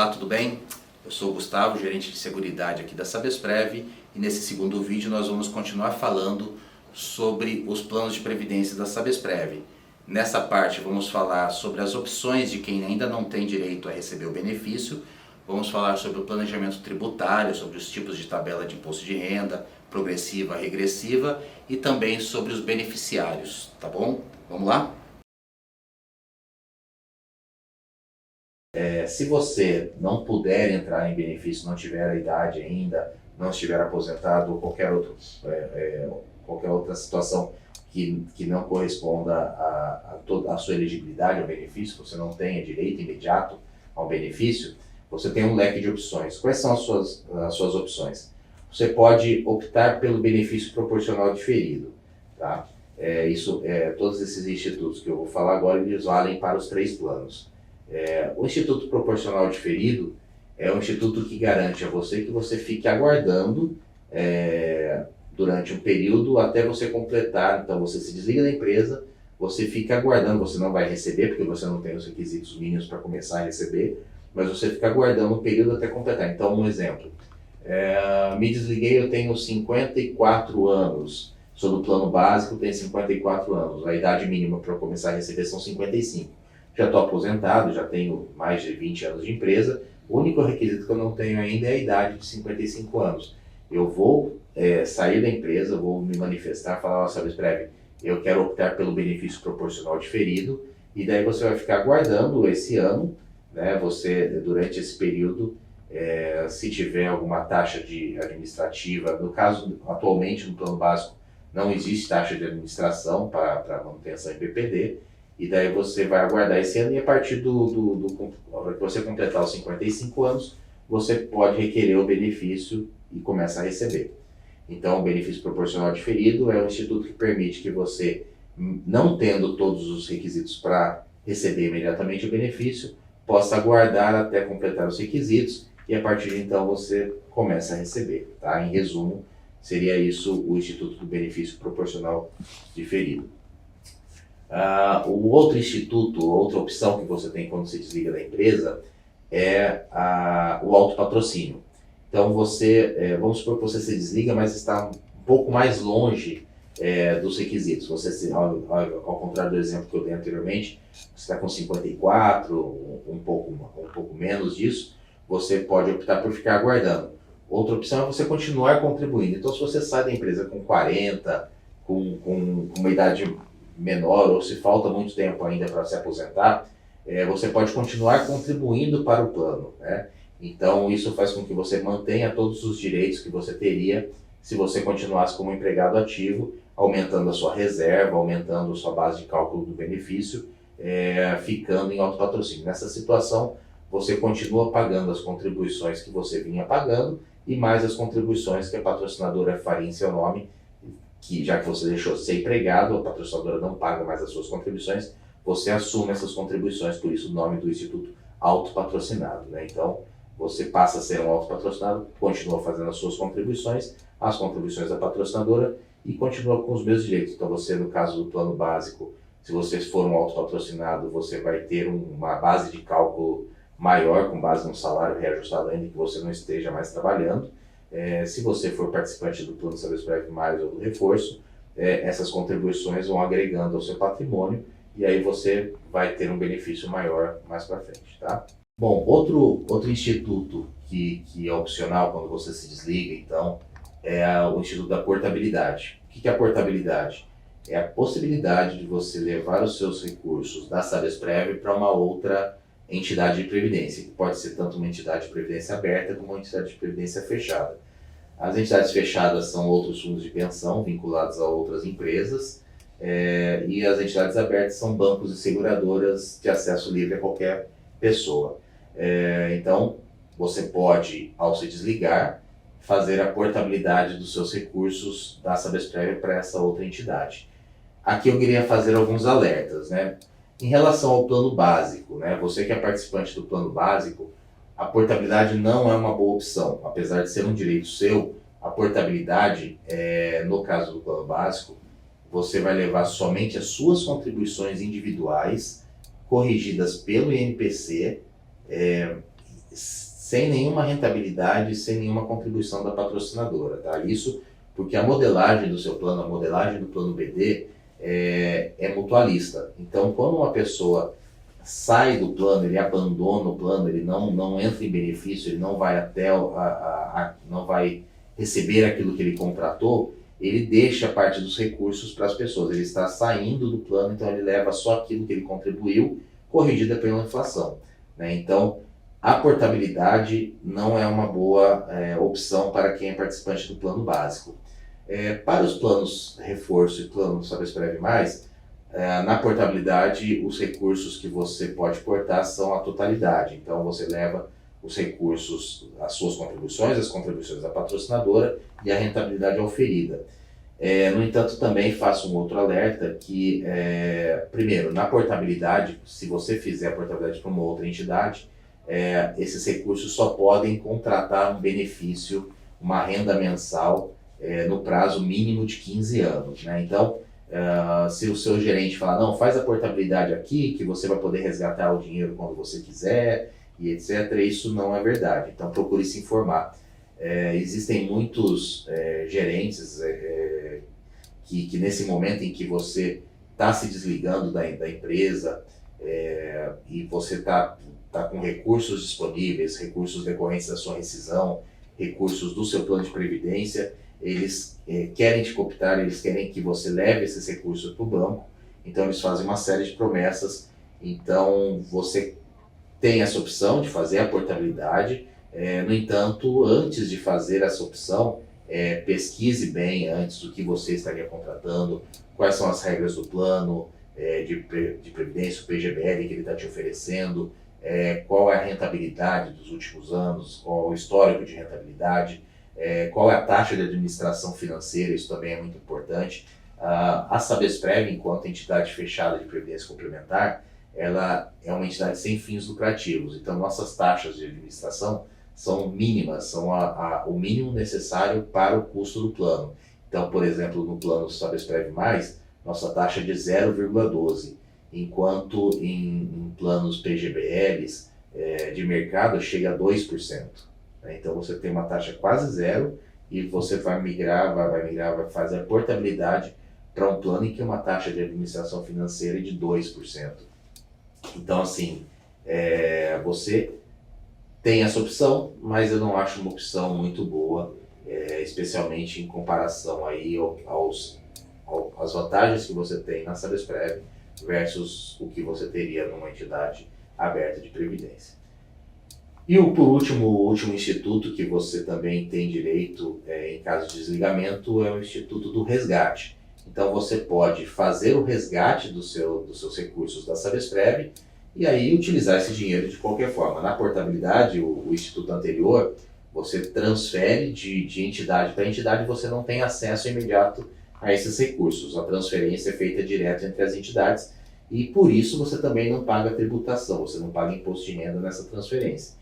Olá, tudo bem? Eu sou o Gustavo, gerente de seguridade aqui da Sabesprev, e nesse segundo vídeo nós vamos continuar falando sobre os planos de previdência da Sabesprev. Nessa parte vamos falar sobre as opções de quem ainda não tem direito a receber o benefício, vamos falar sobre o planejamento tributário, sobre os tipos de tabela de imposto de renda, progressiva, regressiva, e também sobre os beneficiários, tá bom? Vamos lá? Se você não puder entrar em benefício, não tiver a idade ainda, não estiver aposentado ou qualquer outra situação que não corresponda a sua elegibilidade ao benefício, você não tenha direito imediato ao benefício, você tem um leque de opções. Quais são as suas opções? Você pode optar pelo benefício proporcional diferido, tá? Todos esses institutos que eu vou falar agora, eles valem para os 3 planos. O Instituto Proporcional Diferido é um instituto que garante a você que você fique aguardando durante um período até você completar. Então você se desliga da empresa, você fica aguardando, você não vai receber porque você não tem os requisitos mínimos para começar a receber, mas você fica aguardando um período até completar. Então, um exemplo, me desliguei, eu tenho 54 anos, sou do plano básico, tenho 54 anos, a idade mínima para começar a receber são 55. Já estou aposentado, já tenho mais de 20 anos de empresa, o único requisito que eu não tenho ainda é a idade de 55 anos. Eu vou sair da empresa, vou me manifestar, falar, Sabesprev, eu quero optar pelo benefício proporcional diferido, e daí você vai ficar aguardando esse ano, né? Você, durante esse período, se tiver alguma taxa administrativa, no caso, atualmente no plano básico, não existe taxa de administração para manutenção em PPD, e daí você vai aguardar esse ano, e a partir que você completar os 55 anos, você pode requerer o benefício e começa a receber. Então, o benefício proporcional diferido é um instituto que permite que você, não tendo todos os requisitos para receber imediatamente o benefício, possa aguardar até completar os requisitos, e a partir de então você começa a receber. Tá? Em resumo, seria isso o Instituto do Benefício Proporcional Diferido. O outro instituto, outra opção que você tem quando se desliga da empresa é o autopatrocínio. Então vamos supor que você se desliga, mas está um pouco mais longe dos requisitos. Ao contrário do exemplo que eu dei anteriormente, você está com 54, um pouco menos disso, você pode optar por ficar aguardando. Outra opção é você continuar contribuindo. Então, se você sai da empresa com 40, com uma idade menor, ou se falta muito tempo ainda para se aposentar, você pode continuar contribuindo para o plano, né? Então, isso faz com que você mantenha todos os direitos que você teria se você continuasse como empregado ativo, aumentando a sua reserva, aumentando a sua base de cálculo do benefício, ficando em autopatrocínio. Nessa situação, você continua pagando as contribuições que você vinha pagando e mais as contribuições que a patrocinadora faria em seu nome, que já que você deixou de ser empregado, a patrocinadora não paga mais as suas contribuições, você assume essas contribuições, por isso o nome do Instituto autopatrocinado, né? Então, você passa a ser um autopatrocinado, continua fazendo as suas contribuições, as contribuições da patrocinadora, e continua com os mesmos direitos. Então, você, no caso do plano básico, se você for um autopatrocinado, você vai ter uma base de cálculo maior, com base num salário reajustado ainda que você não esteja mais trabalhando. Se você for participante do plano Sabesprev Mais ou do reforço, essas contribuições vão agregando ao seu patrimônio, e aí você vai ter um benefício maior mais para frente, tá? Bom, outro instituto que é opcional quando você se desliga, então, é o Instituto da Portabilidade. O que é a portabilidade? É a possibilidade de você levar os seus recursos da Sabesprev para uma outra entidade de previdência, que pode ser tanto uma entidade de previdência aberta como uma entidade de previdência fechada. As entidades fechadas são outros fundos de pensão vinculados a outras empresas, e as entidades abertas são bancos e seguradoras de acesso livre a qualquer pessoa. Então, você pode, ao se desligar, fazer a portabilidade dos seus recursos da Sabesprev para essa outra entidade. Aqui eu queria fazer alguns alertas, né? Em relação ao plano básico, né? Você que é participante do plano básico, a portabilidade não é uma boa opção. Apesar de ser um direito seu, a portabilidade, no caso do plano básico, você vai levar somente as suas contribuições individuais, corrigidas pelo INPC, sem nenhuma rentabilidade, sem nenhuma contribuição da patrocinadora, tá? Isso porque a modelagem do seu plano, a modelagem do plano BD é mutualista. Então, quando uma pessoa sai do plano, ele abandona o plano, ele não entra em benefício, ele não vai até não vai receber aquilo que ele contratou, ele deixa parte dos recursos para as pessoas. Ele está saindo do plano, então ele leva só aquilo que ele contribuiu, corrigida pela inflação, né? Então, a portabilidade não é uma boa opção para quem é participante do plano básico. Para os planos reforço e plano Sabesprev+, na portabilidade, os recursos que você pode portar são a totalidade. Então, você leva os recursos, as suas contribuições, as contribuições da patrocinadora e a rentabilidade oferida. No entanto, também faço um outro alerta que, primeiro, na portabilidade, se você fizer a portabilidade para uma outra entidade, esses recursos só podem contratar um benefício, uma renda mensal, no prazo mínimo de 15 anos, né? Então, se o seu gerente falar, não, faz a portabilidade aqui, que você vai poder resgatar o dinheiro quando você quiser, e etc., isso não é verdade. Então, procure se informar. Existem muitos gerentes que nesse momento em que você está se desligando da empresa e você está com recursos disponíveis, recursos decorrentes da sua rescisão, recursos do seu plano de previdência, eles querem te cooptar, eles querem que você leve esses recursos para o banco, então eles fazem uma série de promessas. Então você tem essa opção de fazer a portabilidade, no entanto, antes de fazer essa opção, pesquise bem antes do que você estaria contratando, quais são as regras do plano de previdência, o PGBL que ele está te oferecendo, qual é a rentabilidade dos últimos anos, qual é o histórico de rentabilidade, qual é a taxa de administração financeira, isso também é muito importante. A Sabesprev, enquanto entidade fechada de previdência complementar, ela é uma entidade sem fins lucrativos, então nossas taxas de administração são mínimas, são o mínimo necessário para o custo do plano. Então, por exemplo, no plano Sabesprev+, nossa taxa é de 0,12, enquanto em planos PGBLs de mercado chega a 2%. Né? Então você tem uma taxa quase zero e você vai fazer a portabilidade para um plano em que uma taxa de administração financeira é de 2%. Então, assim, você tem essa opção, mas eu não acho uma opção muito boa, especialmente em comparação aí às vantagens que você tem na Sabesprev versus o que você teria numa entidade aberta de previdência. E por último, o último instituto que você também tem direito em caso de desligamento é o Instituto do Resgate. Então você pode fazer o resgate dos seus recursos da Sabesprev e aí utilizar esse dinheiro de qualquer forma. Na portabilidade, o instituto anterior, você transfere de entidade para entidade e você não tem acesso imediato a esses recursos. A transferência é feita direto entre as entidades e por isso você também não paga tributação, você não paga imposto de renda nessa transferência.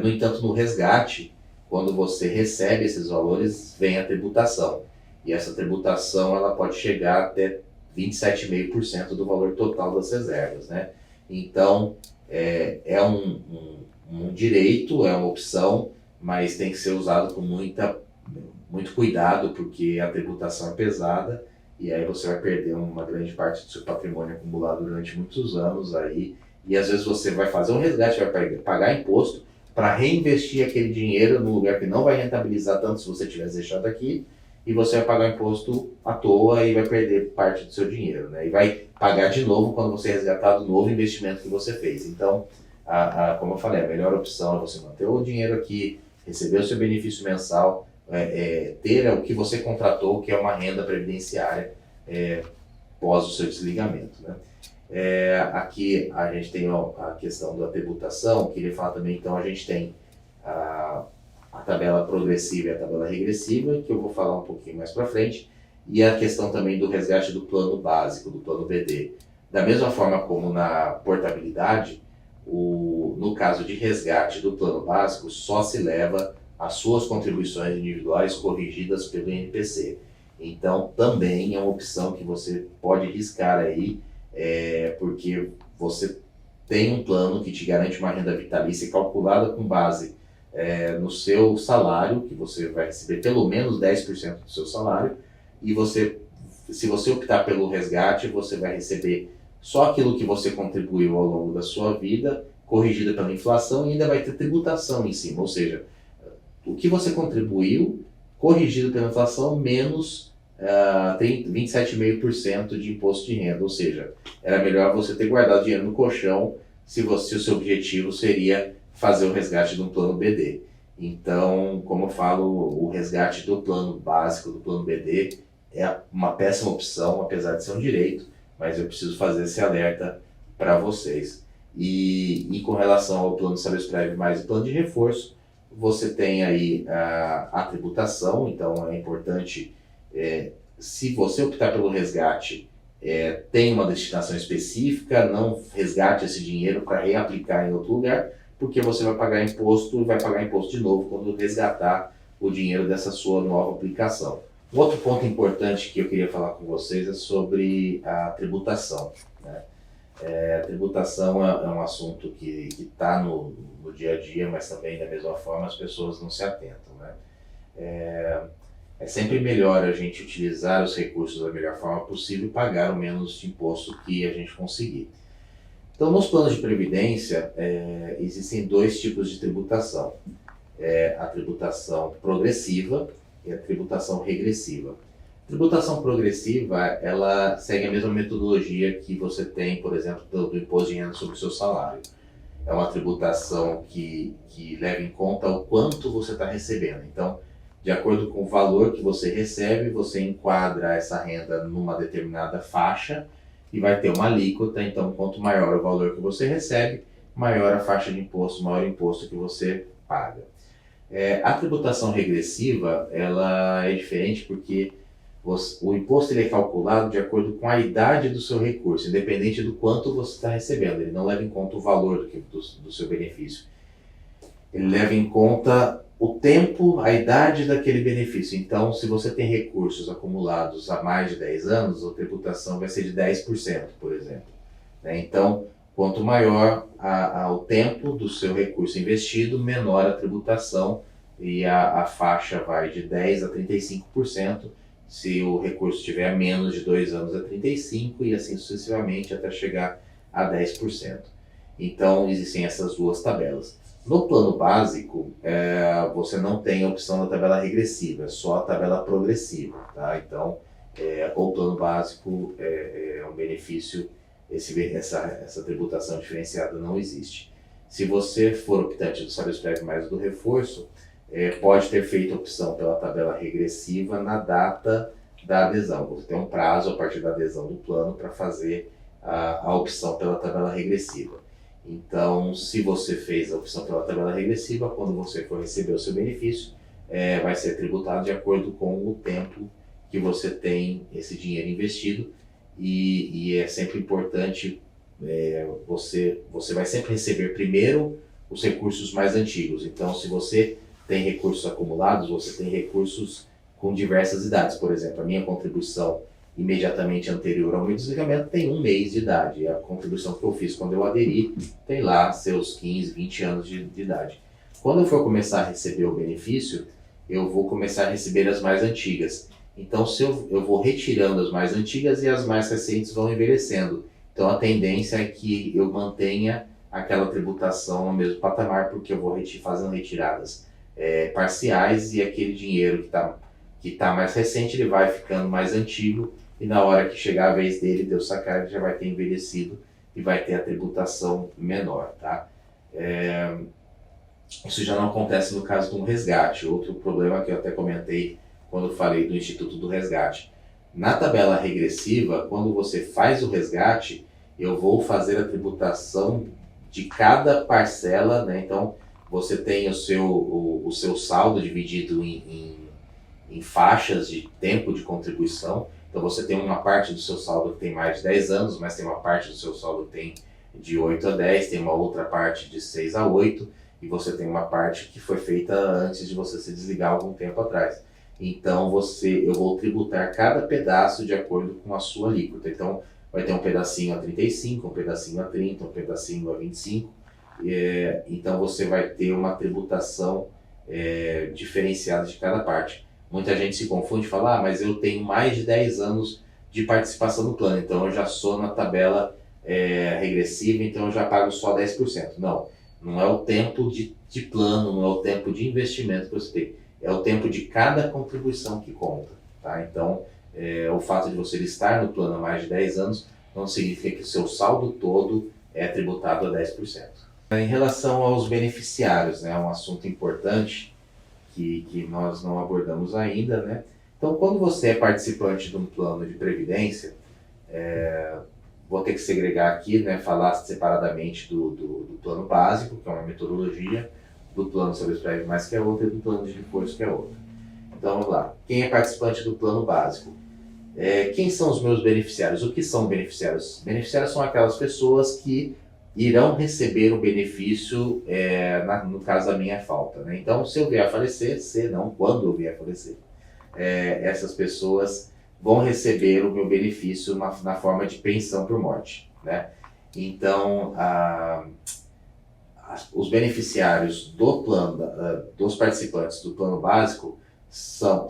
No entanto, no resgate, quando você recebe esses valores, vem a tributação. E essa tributação ela pode chegar até 27,5% do valor total das reservas, né? Então, é um direito, é uma opção, mas tem que ser usado com muito cuidado, porque a tributação é pesada e aí você vai perder uma grande parte do seu patrimônio acumulado durante muitos anos aí. E às vezes você vai fazer um resgate, vai pagar imposto para reinvestir aquele dinheiro num lugar que não vai rentabilizar tanto se você tivesse deixado aqui, e você vai pagar imposto à toa e vai perder parte do seu dinheiro, né? E vai pagar de novo quando você resgatar do novo investimento que você fez. Então, como eu falei, a melhor opção é você manter o dinheiro aqui, receber o seu benefício mensal, ter o que você contratou, que é uma renda previdenciária pós o seu desligamento, né? Aqui a gente tem a questão da tributação. Queria falar também, então a gente tem a tabela progressiva e a tabela regressiva, que eu vou falar um pouquinho mais para frente, e a questão também do resgate do plano básico, do plano BD. Da mesma forma como na portabilidade, no caso de resgate do plano básico, só se leva as suas contribuições individuais corrigidas pelo INPC. Então também é uma opção que você pode riscar aí, porque você tem um plano que te garante uma renda vitalícia calculada com base no seu salário, que você vai receber pelo menos 10% do seu salário, e se você optar pelo resgate, você vai receber só aquilo que você contribuiu ao longo da sua vida, corrigida pela inflação, e ainda vai ter tributação em cima, ou seja, o que você contribuiu, corrigido pela inflação, menos 27,5% de imposto de renda, ou seja, era melhor você ter guardado dinheiro no colchão se o seu objetivo seria fazer o resgate de um plano BD. Então, como eu falo, o resgate do plano básico, do plano BD, é uma péssima opção, apesar de ser um direito, mas eu preciso fazer esse alerta para vocês. E com relação ao plano de saúde prévio mais o plano de reforço, você tem aí a tributação, então é importante, se você optar pelo resgate, tem uma destinação específica, não resgate esse dinheiro para reaplicar em outro lugar, porque você vai pagar imposto e vai pagar imposto de novo quando resgatar o dinheiro dessa sua nova aplicação. Um outro ponto importante que eu queria falar com vocês é sobre a tributação, né? A tributação é um assunto que está no dia a dia, mas também da mesma forma as pessoas não se atentam, né? É sempre melhor a gente utilizar os recursos da melhor forma possível e pagar o menos de imposto que a gente conseguir. Então, nos planos de previdência, existem dois tipos de tributação. A tributação progressiva e a tributação regressiva. A tributação progressiva, ela segue a mesma metodologia que você tem, por exemplo, do imposto de renda sobre o seu salário. É uma tributação que leva em conta o quanto você está recebendo. Então, de acordo com o valor que você recebe, você enquadra essa renda numa determinada faixa e vai ter uma alíquota. Então, quanto maior o valor que você recebe, maior a faixa de imposto, maior o imposto que você paga. A tributação regressiva, ela é diferente porque o imposto ele é calculado de acordo com a idade do seu recurso, independente do quanto você está recebendo. Ele não leva em conta o valor do seu benefício. Ele leva em conta o tempo, a idade daquele benefício. Então, se você tem recursos acumulados há mais de 10 anos, a tributação vai ser de 10%, por exemplo. Então, quanto maior o tempo do seu recurso investido, menor a tributação, e a faixa vai de 10% a 35%. Se o recurso tiver menos de 2 anos, é 35%, e assim sucessivamente até chegar a 10%. Então, existem essas duas tabelas. No plano básico, você não tem a opção da tabela regressiva, é só a tabela progressiva, tá? Então, o plano básico é um benefício, essa tributação diferenciada não existe. Se você for optante do salário prévio mais do reforço, pode ter feito a opção pela tabela regressiva na data da adesão. Você tem um prazo a partir da adesão do plano para fazer a opção pela tabela regressiva. Então, se você fez a opção pela tabela regressiva, quando você for receber o seu benefício, vai ser tributado de acordo com o tempo que você tem esse dinheiro investido, e é sempre importante, você vai sempre receber primeiro os recursos mais antigos. Então, se você tem recursos acumulados, você tem recursos com diversas idades. Por exemplo, a minha contribuição imediatamente anterior ao meu desligamento tem 1 mês de idade. E a contribuição que eu fiz quando eu aderi tem lá seus 15, 20 anos de idade. Quando eu for começar a receber o benefício, eu vou começar a receber as mais antigas. Então, eu vou retirando as mais antigas e as mais recentes vão envelhecendo. Então, a tendência é que eu mantenha aquela tributação no mesmo patamar, porque eu vou fazendo retiradas parciais, e aquele dinheiro que tá mais recente, ele vai ficando mais antigo, e na hora que chegar a vez dele, de eu sacar, ele já vai ter envelhecido e vai ter a tributação menor, tá? Isso já não acontece no caso de um resgate. Outro problema que eu até comentei quando falei do Instituto do Resgate. Na tabela regressiva, quando você faz o resgate, eu vou fazer a tributação de cada parcela, né? Então, você tem o seu saldo dividido em faixas de tempo de contribuição. Então, você tem uma parte do seu saldo que tem mais de 10 anos, mas tem uma parte do seu saldo que tem de 8 a 10, tem uma outra parte de 6 a 8, e você tem uma parte que foi feita antes de você se desligar algum tempo atrás. Então, eu vou tributar cada pedaço de acordo com a sua alíquota. Então, vai ter um pedacinho a 35, um pedacinho a 30, um pedacinho a 25, Então você vai ter uma tributação diferenciada de cada parte. Muita gente se confunde e fala, mas eu tenho mais de 10 anos de participação no plano, então eu já sou na tabela regressiva, então eu já pago só 10%. Não, não é o tempo de plano, não é o tempo de investimento que você tem, é o tempo de cada contribuição que conta. Tá? Então, o fato de você estar no plano há mais de 10 anos não significa que o seu saldo todo é tributado a 10%. Em relação aos beneficiários, né, um assunto importante que nós não abordamos ainda, né? Então, quando você é participante de um plano de previdência, vou ter que segregar aqui, né, falar separadamente do plano básico, que é uma metodologia, do plano Sabesprev+, que é outra, e do plano de reforço, que é outra. Então, vamos lá. Quem é participante do plano básico? Quem são os meus beneficiários? O que são beneficiários? Beneficiários são aquelas pessoas que irão receber o benefício no caso da minha falta. Né? Então, se eu vier a falecer, quando eu vier a falecer, essas pessoas vão receber o meu benefício na forma de pensão por morte. Né? Então, os beneficiários do plano, dos participantes do plano básico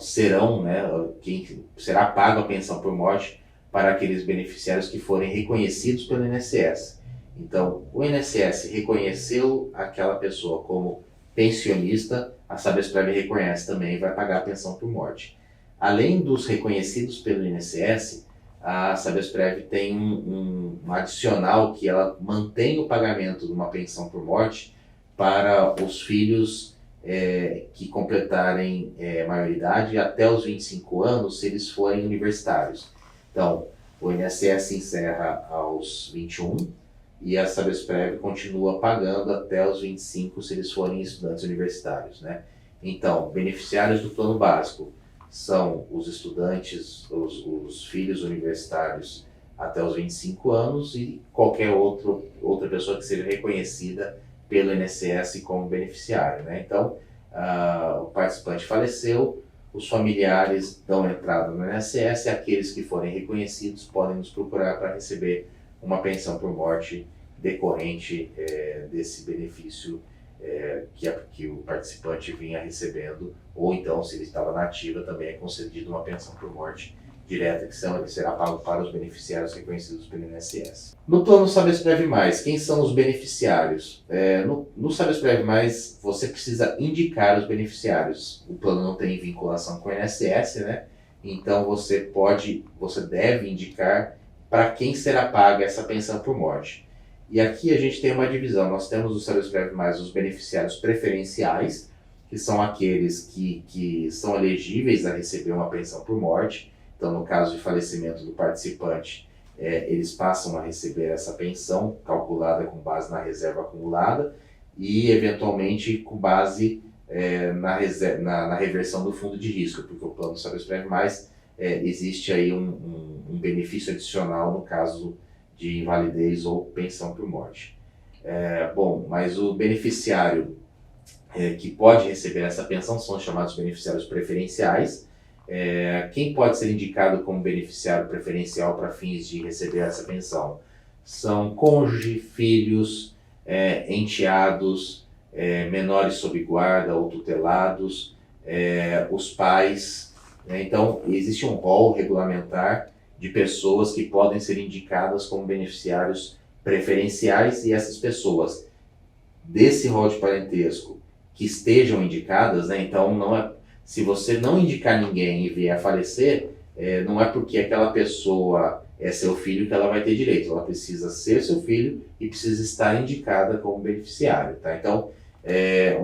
serão, né, quem será pago a pensão por morte para aqueles beneficiários que forem reconhecidos pelo INSS. Então, o INSS reconheceu aquela pessoa como pensionista, a Sabesprev reconhece também e vai pagar a pensão por morte. Além dos reconhecidos pelo INSS, a Sabesprev tem um adicional que ela mantém o pagamento de uma pensão por morte para os filhos que completarem maioridade até os 25 anos, se eles forem universitários. Então, o INSS encerra aos 21 e a Sabesprev continua pagando até os 25 se eles forem estudantes universitários. Né? Então, beneficiários do plano básico são os estudantes, os filhos universitários até os 25 anos e qualquer outra pessoa que seja reconhecida pelo INSS como beneficiário. Né? Então, o participante faleceu, os familiares dão entrada no INSS e aqueles que forem reconhecidos podem nos procurar para receber uma pensão por morte decorrente desse benefício que o participante vinha recebendo, ou então, se ele estava na ativa, também é concedido uma pensão por morte direta, que será pago para os beneficiários reconhecidos pelo INSS. No plano Sabesprev+, quem são os beneficiários? No Sabesprev+, você precisa indicar os beneficiários. O plano não tem vinculação com o INSS, né? Então você deve indicar para quem será paga essa pensão por morte. E aqui a gente tem uma divisão. Nós temos no Sabesprev+, os beneficiários preferenciais, que são aqueles que são elegíveis a receber uma pensão por morte. Então, no caso de falecimento do participante, eles passam a receber essa pensão calculada com base na reserva acumulada e, eventualmente, com base na reversão do fundo de risco, porque o plano Sabesprev+, existe aí um benefício adicional no caso de invalidez ou pensão por morte. Mas o beneficiário que pode receber essa pensão são os chamados beneficiários preferenciais. Quem pode ser indicado como beneficiário preferencial para fins de receber essa pensão? São cônjuge, filhos, enteados, menores sob guarda ou tutelados, os pais. Né? Então, existe um rol regulamentar de pessoas que podem ser indicadas como beneficiários preferenciais e essas pessoas desse rol de parentesco que estejam indicadas, né? Então se você não indicar ninguém e vier a falecer, não é porque aquela pessoa é seu filho que ela vai ter direito, ela precisa ser seu filho e precisa estar indicada como beneficiário. Tá? Então,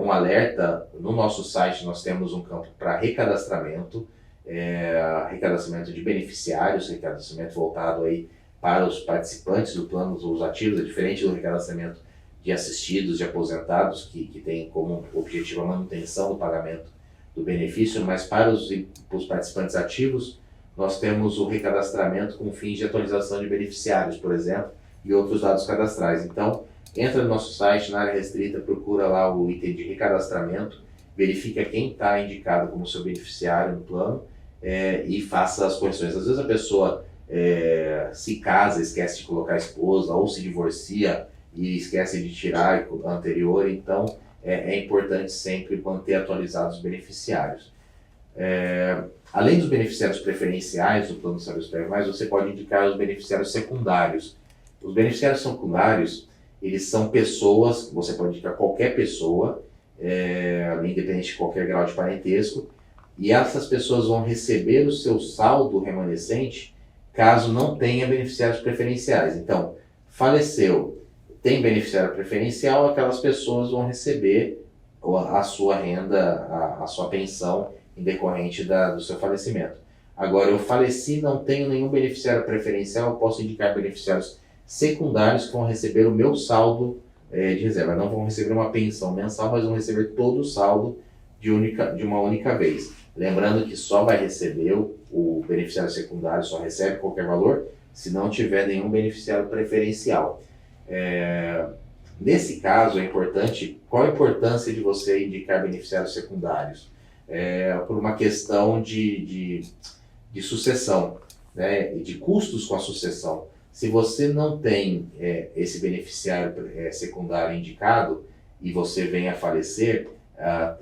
um alerta, no nosso site nós temos um campo para recadastramento, recadastramento de beneficiários, recadastramento voltado aí para os participantes do plano, os ativos, é diferente do recadastramento de assistidos, de aposentados, que tem como objetivo a manutenção do pagamento do benefício, mas para os participantes ativos, nós temos o recadastramento com fins de atualização de beneficiários, por exemplo, e outros dados cadastrais. Então, entra no nosso site, na área restrita, procura lá o item de recadastramento, verifica quem está indicado como seu beneficiário no plano e faça as correções. Às vezes a pessoa se casa, esquece de colocar a esposa, ou se divorcia e esquecem de tirar o anterior, então é importante sempre manter atualizados os beneficiários. Além dos beneficiários preferenciais do Plano de Saúde Mais, você pode indicar os beneficiários secundários. Os beneficiários secundários, eles são pessoas, você pode indicar qualquer pessoa, independente de qualquer grau de parentesco, e essas pessoas vão receber o seu saldo remanescente caso não tenha beneficiários preferenciais. Então, faleceu, tem beneficiário preferencial, aquelas pessoas vão receber a sua renda, a sua pensão em decorrente do seu falecimento. Agora, eu faleci, não tenho nenhum beneficiário preferencial, eu posso indicar beneficiários secundários que vão receber o meu saldo de reserva. Não vão receber uma pensão mensal, mas vão receber todo o saldo de uma única vez. Lembrando que só vai receber o beneficiário secundário, só recebe qualquer valor, se não tiver nenhum beneficiário preferencial. Nesse caso, qual a importância de você indicar beneficiários secundários? Por uma questão de sucessão, né, e de custos com a sucessão. Se você não tem esse beneficiário secundário indicado e você vem a falecer,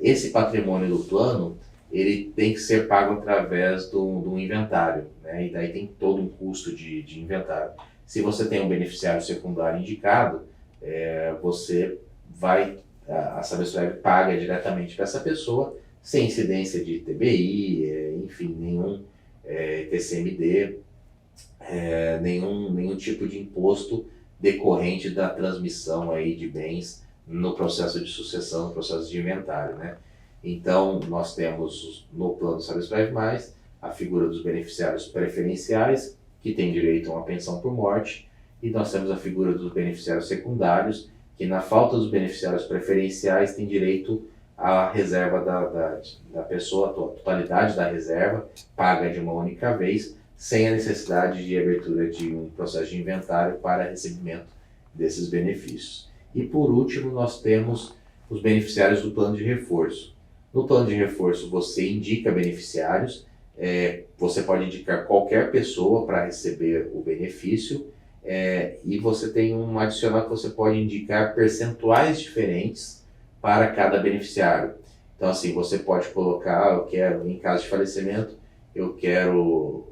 esse patrimônio do plano ele tem que ser pago através do inventário, né, e daí tem todo um custo de inventário. Se você tem um beneficiário secundário indicado, você vai, a Sabesprev paga diretamente para essa pessoa, sem incidência de TBI, enfim, nenhum TCMD, nenhum tipo de imposto decorrente da transmissão aí de bens no processo de sucessão, no processo de inventário, né? Então, nós temos no plano Sabesprev+, a figura dos beneficiários preferenciais, que tem direito a uma pensão por morte, e nós temos a figura dos beneficiários secundários, que na falta dos beneficiários preferenciais tem direito à reserva da pessoa, a totalidade da reserva, paga de uma única vez, sem a necessidade de abertura de um processo de inventário para recebimento desses benefícios. E por último, nós temos os beneficiários do plano de reforço. No plano de reforço, você indica beneficiários, você pode indicar qualquer pessoa para receber o benefício, e você tem um adicional que você pode indicar percentuais diferentes para cada beneficiário. Então, assim, você pode colocar, eu quero, em caso de falecimento, eu quero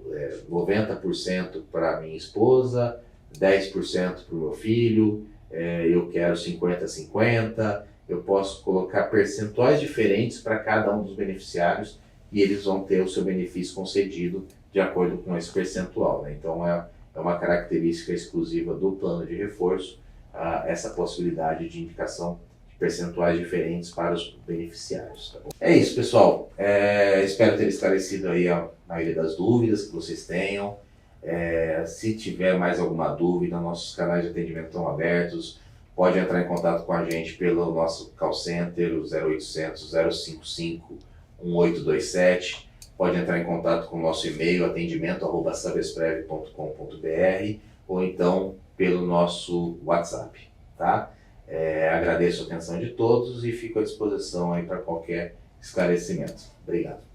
90% para minha esposa, 10% para o meu filho, eu quero 50-50, eu posso colocar percentuais diferentes para cada um dos beneficiários e eles vão ter o seu benefício concedido de acordo com esse percentual, né? Então é uma característica exclusiva do plano de reforço, essa possibilidade de indicação de percentuais diferentes para os beneficiários. Tá bom? É isso, pessoal. Espero ter esclarecido aí a maioria das dúvidas que vocês tenham. Se tiver mais alguma dúvida, nossos canais de atendimento estão abertos. Pode entrar em contato com a gente pelo nosso call center, o 0800 055 1827. Pode entrar em contato com o nosso e-mail, atendimento@sabesprev.com.br, ou então pelo nosso WhatsApp, tá? Agradeço a atenção de todos e fico à disposição aí para qualquer esclarecimento. Obrigado.